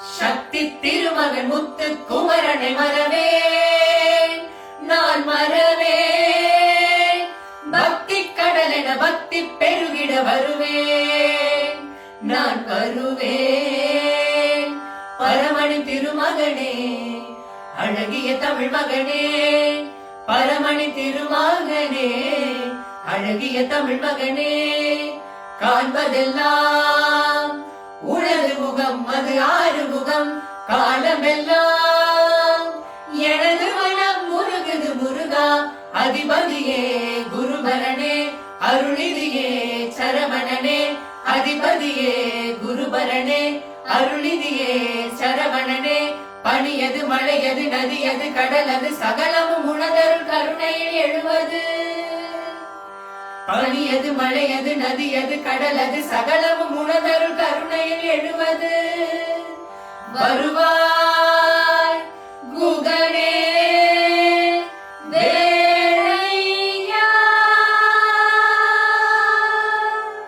சக்தி திருமகன் முத்து குமரனை மறவேன் நான் மறவேன். பக்தி கடலென பக்தி பெருகிட வருவேன் நான் வருவேன். பரமணி திருமகனே அழகிய தமிழ் மகனே, பரமணி திருமகனே அழகிய தமிழ் மகனே, காண்பதெல்லாம் உனது முகம் அது ஆறுமுகம் காலமெல்லாம் எனது மனம் முருகுது முருகா. அதிபதியே குருபரனே அருளிதியே சரவணனே, அதிபதியே குருபரனே அருளிதியே சரவணனே. பனியது மழையது நதியது கடலது சகலமும் உனதருள் கருணையில் எழுவது. பனியது மழையது நதியது கடலது சகலமும் உனதருள் கருணையில் எழுவது. வருவாய்